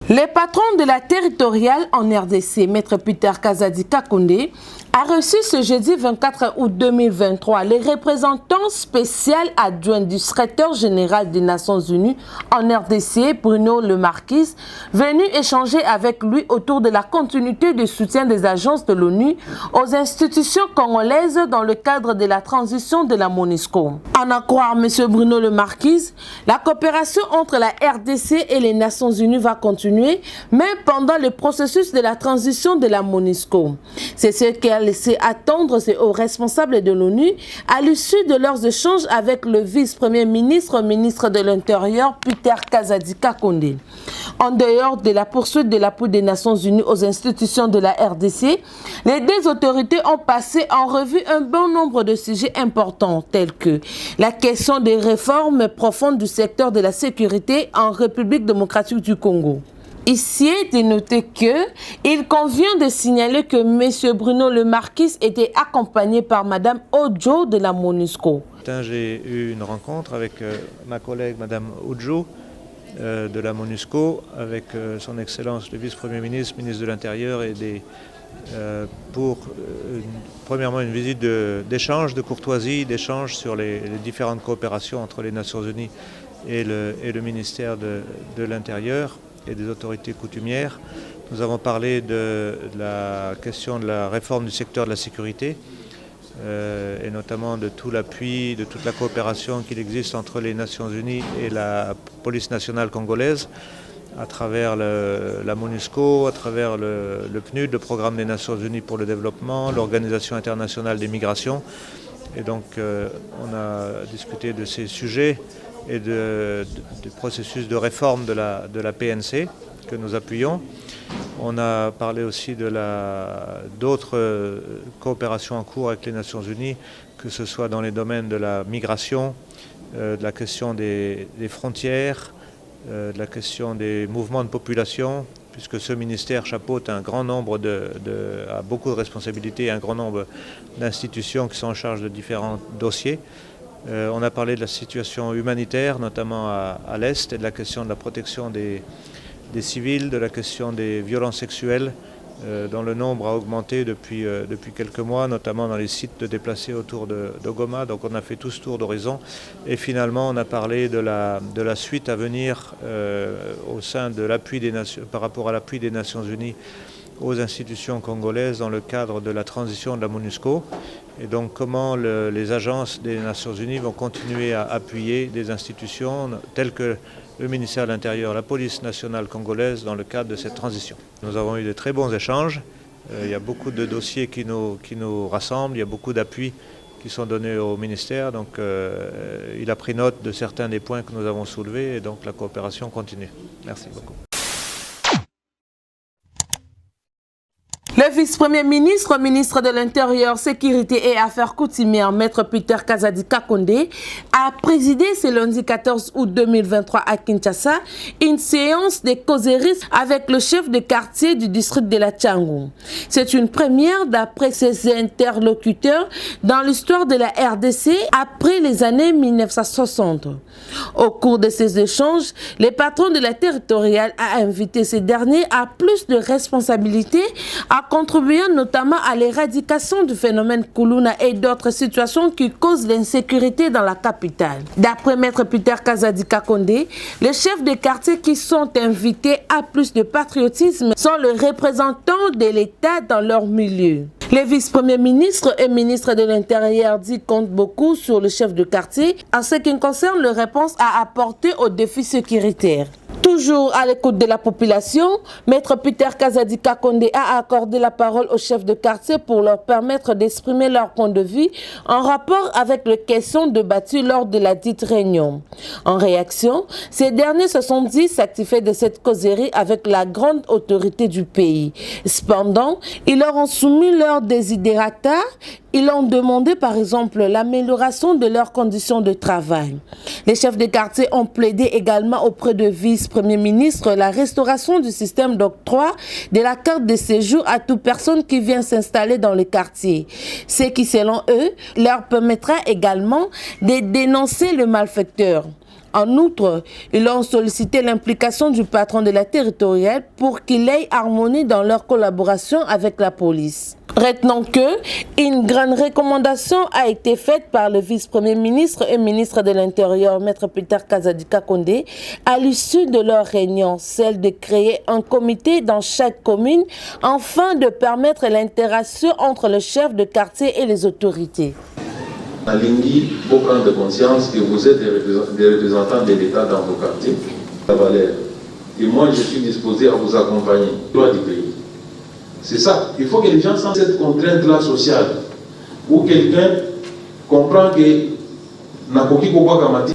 Le patron de la territoriale en RDC, Maître Peter Kazadi Kakonde, a reçu ce jeudi 24 août 2023 les représentants spéciaux adjoints du secrétaire général des Nations Unies en RDC, Bruno Le Marquis, venu échanger avec lui autour de la continuité du soutien des agences de l'ONU aux institutions congolaises dans le cadre de la transition de la MONUSCO. En à croire M. Bruno Le Marquis, la coopération entre la RDC et les Nations Unies va continuer, même pendant le processus de la transition de la MONUSCO. C'est ce qui a laissé attendre ces hauts responsables de l'ONU à l'issue de leurs échanges avec le vice-premier ministre, ministre de l'Intérieur, Peter Kazadi Kakonde. En dehors de la poursuite de l'appui des Nations Unies aux institutions de la RDC, les deux autorités ont passé en revue un bon nombre de sujets importants, tels que la question des réformes profondes du secteur de la sécurité en République démocratique du Congo. Ici est de noter qu'il convient de signaler que M. Bruno Le Marquis était accompagné par Mme Ojo de la MONUSCO. J'ai eu une rencontre avec ma collègue Mme Ojo de la MONUSCO, avec son Excellence le vice-premier ministre, ministre de l'Intérieur, et pour premièrement une visite d'échange, de courtoisie, d'échange sur les différentes coopérations entre les Nations Unies et le ministère de l'Intérieur et des autorités coutumières. Nous avons parlé de la question de la réforme du secteur de la sécurité et notamment de tout l'appui, de toute la coopération qu'il existe entre les Nations Unies et la police nationale congolaise à travers la MONUSCO, à travers le PNUD, le Programme des Nations Unies pour le développement, l'Organisation internationale des migrations. Et donc on a discuté de ces sujets et du processus de réforme de la PNC que nous appuyons. On a parlé aussi d'autres coopérations en cours avec les Nations Unies, que ce soit dans les domaines de la migration, de la question des frontières, de la question des mouvements de population, puisque ce ministère chapeaute un grand nombre a beaucoup de responsabilités, un grand nombre d'institutions qui sont en charge de différents dossiers. On a parlé de la situation humanitaire, notamment à l'Est, et de la question de la protection des civils, de la question des violences sexuelles, dont le nombre a augmenté depuis quelques mois, notamment dans les sites de déplacés autour de Goma. Donc on a fait tout ce tour d'horizon. Et finalement, on a parlé de la suite à venir au sein de l'appui des Nations, par rapport à l'appui des Nations Unies aux institutions congolaises dans le cadre de la transition de la MONUSCO. Et donc comment les agences des Nations Unies vont continuer à appuyer des institutions telles que le ministère de l'Intérieur, la police nationale congolaise dans le cadre de cette transition. Nous avons eu de très bons échanges. Il y a beaucoup de dossiers qui nous rassemblent, il y a beaucoup d'appuis qui sont donnés au ministère. Donc il a pris note de certains des points que nous avons soulevés et donc la coopération continue. Merci beaucoup. Le vice-premier ministre, ministre de l'Intérieur, Sécurité et Affaires coutumières, Maître Peter Kazadi Kakonde, a présidé ce lundi 14 août 2023 à Kinshasa une séance de causeries avec le chef de quartier du district de la Tchangou. C'est une première d'après ses interlocuteurs dans l'histoire de la RDC après les années 1960. Au cours de ces échanges, le patron de la territoriale a invité ces derniers à plus de responsabilités, à contribuer notamment à l'éradication du phénomène Kuluna et d'autres situations qui causent l'insécurité dans la capitale. D'après Maître Peter Kazadi Kakonde, les chefs de quartier qui sont invités à plus de patriotisme sont les représentants de l'État dans leur milieu. Le vice-premier ministre et ministre de l'Intérieur dit compte beaucoup sur le chef de quartier en ce qui concerne les réponses à apporter aux défis sécuritaires. Toujours à l'écoute de la population, Maître Peter Kazadi Kakonde a accordé la parole aux chefs de quartier pour leur permettre d'exprimer leur point de vue en rapport avec les questions débattues lors de la dite réunion. En réaction, ces derniers se sont dit satisfaits de cette causerie avec la grande autorité du pays. Cependant, ils leur ont soumis leurs desiderata. Ils ont demandé par exemple l'amélioration de leurs conditions de travail. Les chefs de quartier ont plaidé également auprès de vice-premier ministre la restauration du système d'octroi de la carte de séjour à toute personne qui vient s'installer dans le quartier. Ce qui, selon eux, leur permettra également de dénoncer le malfaiteur. En outre, ils ont sollicité l'implication du patron de la territoriale pour qu'il ait harmonie dans leur collaboration avec la police. Retenons que une grande recommandation a été faite par le vice-premier ministre et ministre de l'Intérieur, Maître Peter Kazadi Kakonde, à l'issue de leur réunion, celle de créer un comité dans chaque commune afin de permettre l'interaction entre le chef de quartier et les autorités. Alingui, faut prendre conscience que vous êtes des représentants de l'État dans vos quartiers, la valeur. Et moi, je suis disposé à vous accompagner, droit du pays. C'est ça. Il faut que les gens sentent cette contrainte-là sociale, où quelqu'un comprend que n'a pas de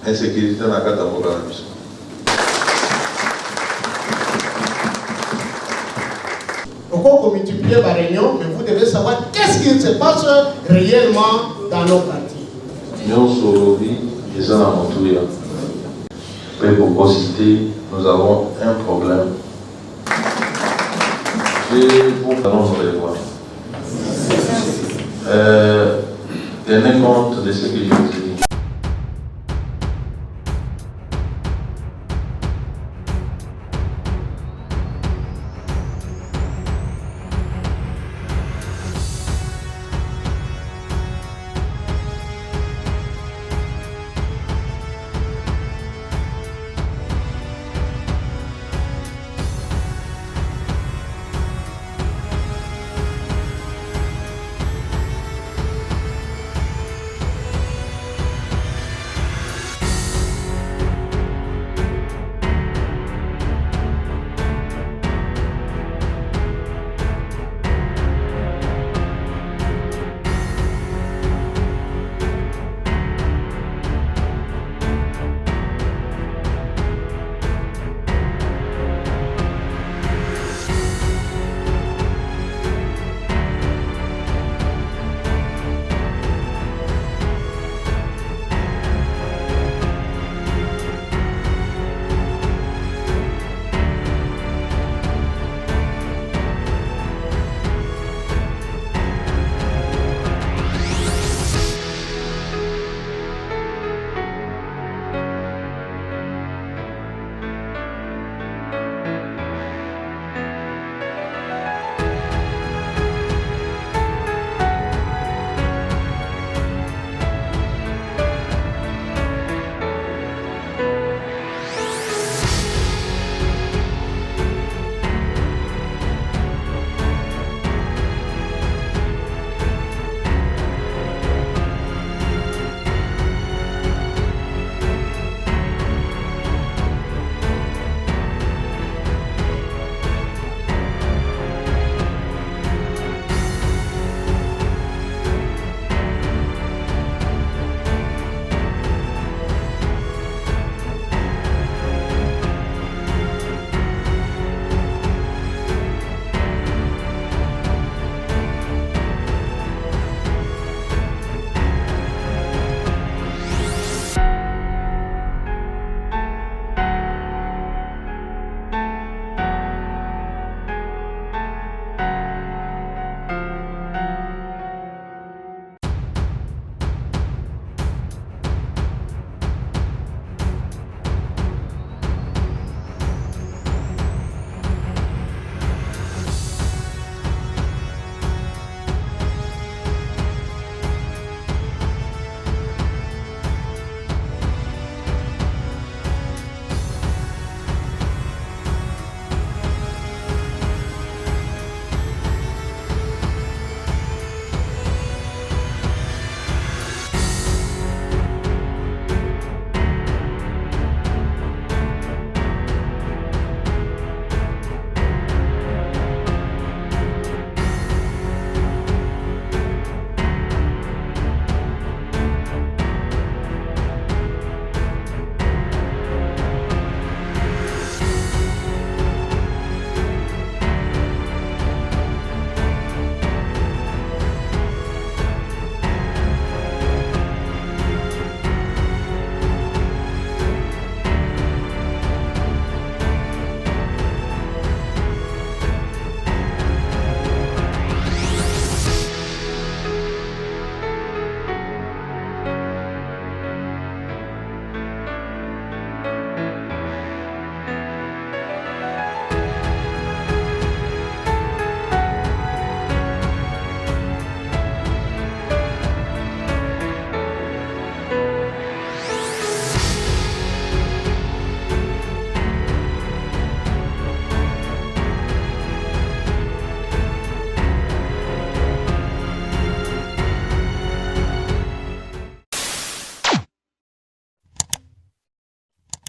insécurité dans la carte d'avocat. Donc on multiplier par réunion, mais vous devez savoir qu'est-ce qui se passe réellement dans nos quartiers. Nous, aujourd'hui, les gens à Montouya, pour citer, nous avons un problème. Vous allons les voir. Tenez compte de ce que je vous dis.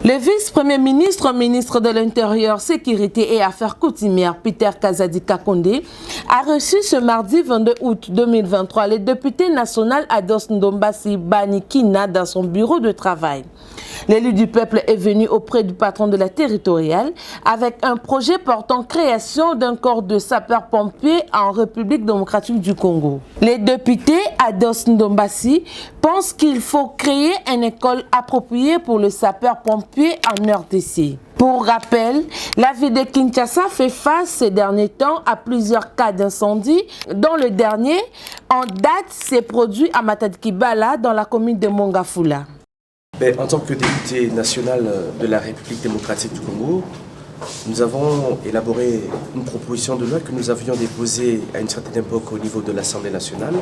Le vice-premier ministre, ministre de l'Intérieur, Sécurité et Affaires coutumières, Peter Kazadi Kakonde, a reçu ce mardi 22 août 2023 le député national Ados Ndombasi Banikina dans son bureau de travail. L'élu du peuple est venu auprès du patron de la territoriale avec un projet portant création d'un corps de sapeurs-pompiers en République démocratique du Congo. Les députés Ados Ndombasi pensent qu'il faut créer une école appropriée pour le sapeur-pompier en RDC. Pour rappel, la ville de Kinshasa fait face ces derniers temps à plusieurs cas d'incendie, dont le dernier en date s'est produit à Matadi-Kibala dans la commune de Mongafula. En tant que député national de la République démocratique du Congo, nous avons élaboré une proposition de loi que nous avions déposée à une certaine époque au niveau de l'Assemblée nationale,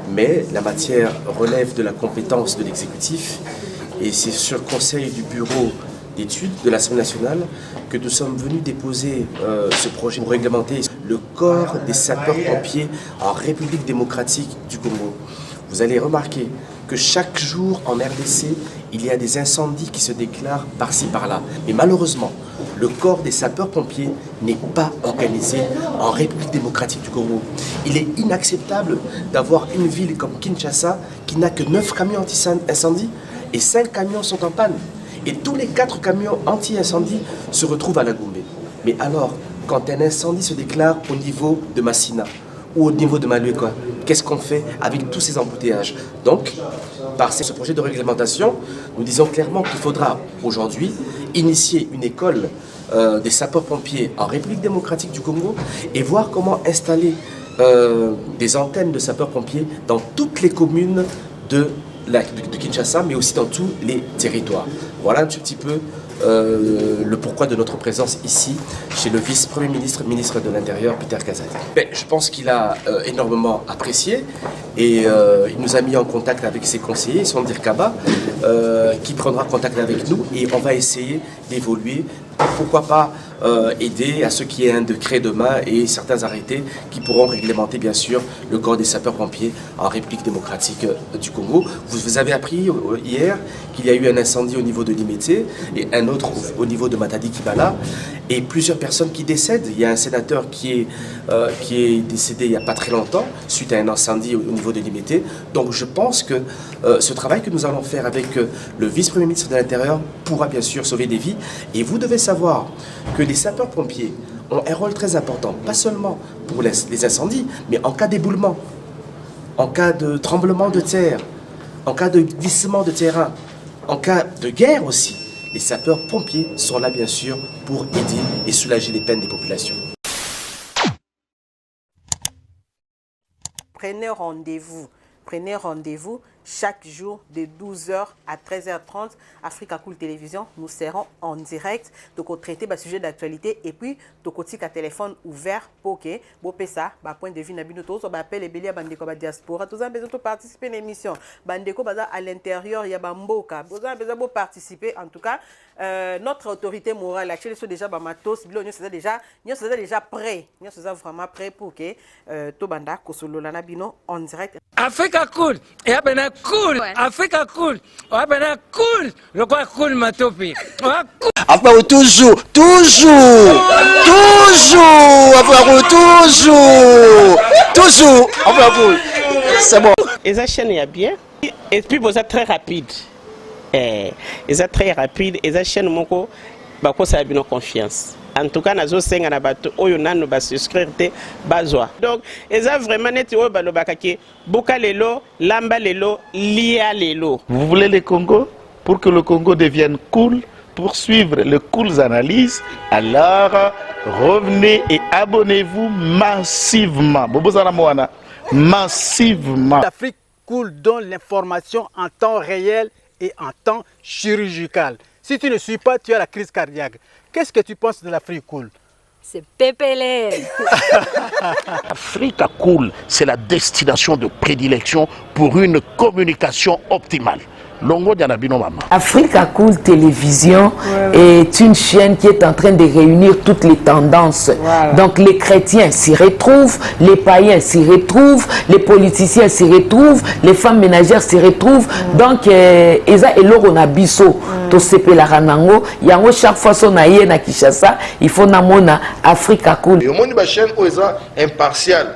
mais la matière relève de la compétence de l'exécutif et c'est sur le conseil du bureau d'études de l'Assemblée nationale que nous sommes venus déposer ce projet pour réglementer le corps des sapeurs-pompiers en République démocratique du Congo. Vous allez remarquer que chaque jour en RDC, il y a des incendies qui se déclarent par-ci par-là. Mais malheureusement, le corps des sapeurs-pompiers n'est pas organisé en République démocratique du Congo. Il est inacceptable d'avoir une ville comme Kinshasa qui n'a que 9 camions anti-incendie et 5 camions sont en panne. Et tous les 4 camions anti-incendie se retrouvent à la Goumbé. Mais alors, quand un incendie se déclare au niveau de Massina ou au niveau de Malueka, qu'est-ce qu'on fait avec tous ces embouteillages? Donc, par ce projet de réglementation, nous disons clairement qu'il faudra aujourd'hui initier une école des sapeurs-pompiers en République démocratique du Congo et voir comment installer des antennes de sapeurs-pompiers dans toutes les communes de Kinshasa, mais aussi dans tous les territoires. Voilà un petit peu le pourquoi de notre présence ici, chez le vice-premier ministre, ministre de l'Intérieur, Peter Kazadi. Je pense qu'il a énormément apprécié et il nous a mis en contact avec ses conseillers, son DIRCABA, qui prendra contact avec nous et on va essayer d'évoluer. Pourquoi pas aider à ce qu'il y ait un décret demain et certains arrêtés qui pourront réglementer bien sûr le corps des sapeurs-pompiers en République démocratique du Congo. Vous avez appris hier qu'il y a eu un incendie au niveau de Limete et un autre au niveau de Matadi-Kibala et plusieurs personnes qui décèdent. Il y a un sénateur qui est décédé il n'y a pas très longtemps suite à un incendie au niveau de Limete. Donc je pense que ce travail que nous allons faire avec le vice-premier ministre de l'Intérieur pourra bien sûr sauver des vies. Et vous devez savoir que les sapeurs-pompiers ont un rôle très important, pas seulement pour les incendies, mais en cas d'éboulement, en cas de tremblement de terre, en cas de glissement de terrain, en cas de guerre aussi. Les sapeurs-pompiers sont là bien sûr pour aider et soulager les peines des populations. Prenez rendez-vous chaque jour de 12h à 13h30. Africa Cool Télévision, nous serons en direct. Donc, traiter le sujet d'actualité et puis, tu as un téléphone ouvert pour que vous ça, point de vue, nous appelle les béliers à diaspora. Tous avez besoin de participer à l'émission. Bandeko à l'intérieur, il y a Bamboka. Vous avez besoin de participer. En tout cas, notre autorité morale, actuellement, sont déjà matos. Nous sommes déjà prêts. Nous sommes vraiment prêts pour que Tobanda Kosolo Lanabino en direct. Africa Cool. Et après, cool. Ouais. Africa Cool. Après, cool. Le quoi cool, ma topi. Après, toujours. Après, c'est bon. Et ça chaîne est bien. Et puis, vous êtes très rapide. Et ça très rapide. Et ça chaîne, mon co, bah, ça a bien confiance. En tout cas, nous avons fait un bateau où nous avons souscrit besoin. Donc, ils ont vraiment été au balobakaki, Boka lelo, Lamba lelo, Lia lelo. Vous voulez le Congo? Pour que le Congo devienne cool, pour suivre les cool analyses, alors revenez et abonnez-vous massivement. Massivement. L'Afrique Cool donne l'information en temps réel et en temps chirurgical. Si tu ne suis pas, tu as la crise cardiaque. Qu'est-ce que tu penses de l'Afrique Cool? C'est pépélé. Africa Cool, c'est la destination de prédilection pour une communication optimale. Longo Dianabino Mama. Africa Cool Télévision est une chaîne qui est en train de réunir toutes les tendances. Donc les chrétiens s'y retrouvent, les païens s'y retrouvent, les politiciens s'y retrouvent, les femmes ménagères s'y retrouvent. Donc Eza Eloro na biso to sepe la ranango, yango chaque fois son aïe na Kinshasa, il faut namona Africa Cool. Et au monde de la chaîne Oeza impartial.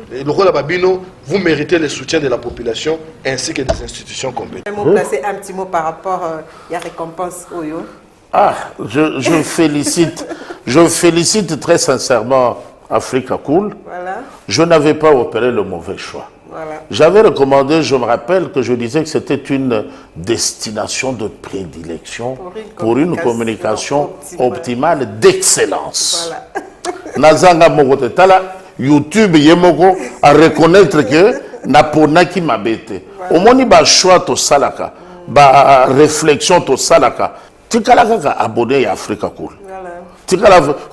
Le rôle de Babino, vous méritez le soutien de la population ainsi que des institutions compétentes. Vous placer un petit mot par rapport à la récompense Oyo. Ah, je félicite très sincèrement Africa Cool. Voilà. Je n'avais pas opéré le mauvais choix. Voilà. J'avais recommandé, je me rappelle que je disais que c'était une destination de prédilection pour une communication optimale d'excellence. Voilà. Nazanga Mogote Tala, YouTube Yemoko à reconnaître que Napona qui m'a bêté. Au moins, il y a choix to salaka, ba réflexion to salaka. Tu as abonné à Africa Cool.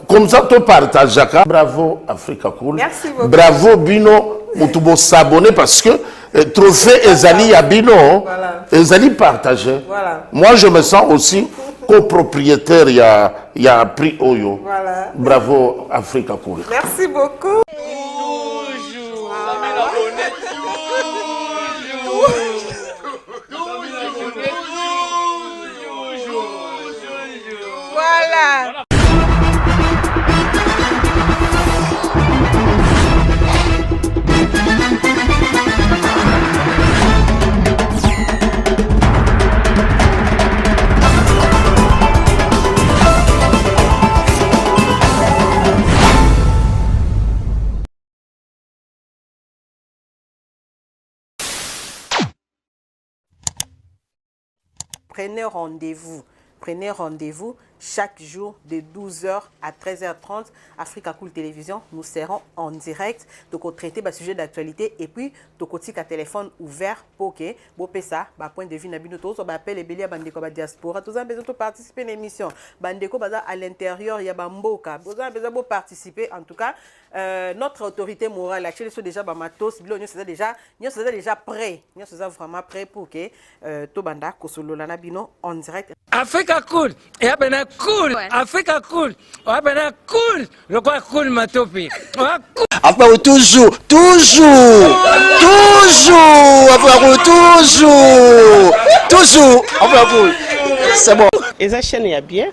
Comme ça, tu partages. Bravo Africa Cool. Merci beaucoup. Bravo Bino. Mutubo s'abonner parce que trophée Ezali Abino, Ezali partagé. Voilà. Moi, je me sens aussi copropriétaire. Il y a prix Oyo. Voilà. Bravo Africa Cool. Merci beaucoup. Voilà. Prenez rendez-vous chaque jour de 12h à 13h30, Africa Cool Télévision. Nous serons en direct. Donc, traiter le sujet d'actualité et puis, donc, un téléphone ouvert pour que vous ça, point de vue, nous appelle les béliers à diaspora. Tous avez besoin de participer à l'émission. Bandeko à l'intérieur, il y a Bamboka. Vous avez besoin de participer. En tout cas, notre autorité morale, la Chine, déjà Bamatos, nous sommes déjà prêts. Nous sommes vraiment prêts pour que Tobanda Kosolo Lanabino en direct. Africa Cool. Et après, cool. Africa Cool. Après, cool. Le quoi cool, Matopi. Après, toujours. Après, toujours. Après, c'est bon. Et ça chaîne est bien.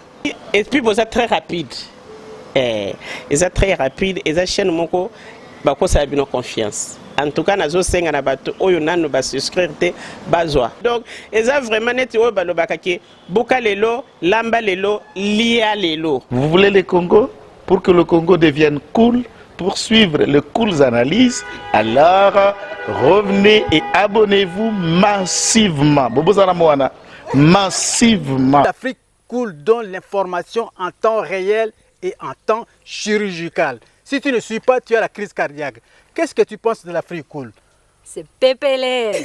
Et puis, vous êtes très rapide. Et ça très rapide. Et ça chaîne, mon co, ça a bien confiance. En tout cas, nous avons souscrire donc, ils ont vraiment net Boka Lelo, Lamba Lelo, Lia Lelo. Vous voulez le Congo? Pour que le Congo devienne cool, pour suivre les cool analyses, alors revenez et abonnez-vous massivement. Massivement. L'Afrique Cool donne l'information en temps réel et en temps chirurgical. Si tu ne suis pas, tu as la crise cardiaque. Qu'est-ce que tu penses de l'Afrique Cool? C'est PPLR.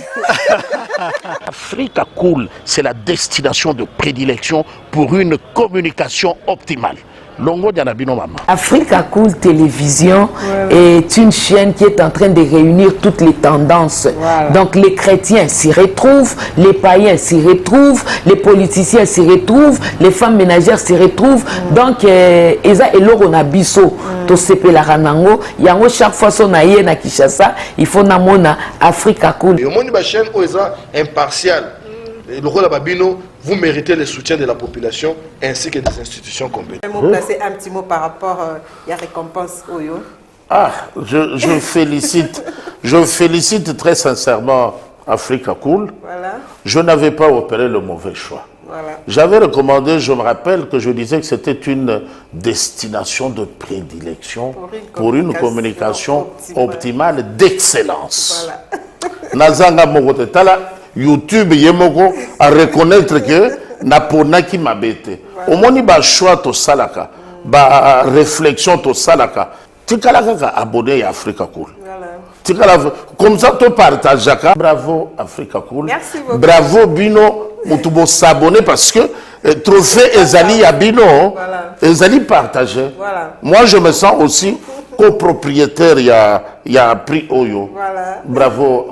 Africa Cool, c'est la destination de prédilection pour une communication optimale. Longo Dianabino Mama. Africa Cool Télévision est une chaîne qui est en train de réunir toutes les tendances. Donc les chrétiens s'y retrouvent, les païens s'y retrouvent, les politiciens s'y retrouvent, les femmes ménagères s'y retrouvent. Donc Eza Eloro na biso to sepe la ranango, yango chaque fois son aïe na Kinshasa, il faut namona Africa Cool. Et au monde de la chaîne Oeza impartial. Le rôle de Babino, vous méritez le soutien de la population ainsi que des institutions compétentes. Vous placer un petit mot par rapport à la récompense Oyo. Ah, je félicite très sincèrement Africa Cool. Voilà. Je n'avais pas opéré le mauvais choix. Voilà. J'avais recommandé, je me rappelle que je disais que c'était une destination de prédilection pour une communication optimale d'excellence. Voilà. Nazanga Mogote Tala, YouTube Yemoko à reconnaître que Napona qui m'a bêté. Au moins, il y a choix to salaka, ba réflexion to salaka. Tu as abonné à Africa Cool. Voilà. Comme ça, tu partages. Bravo Africa Cool. Merci beaucoup. Bravo Bino. Mutubo s'abonner parce que trophée Ezali Abino, Ezali partagé. Voilà. Moi, je me sens aussi copropriétaire. Il y a prix Oyo. Voilà. Bravo.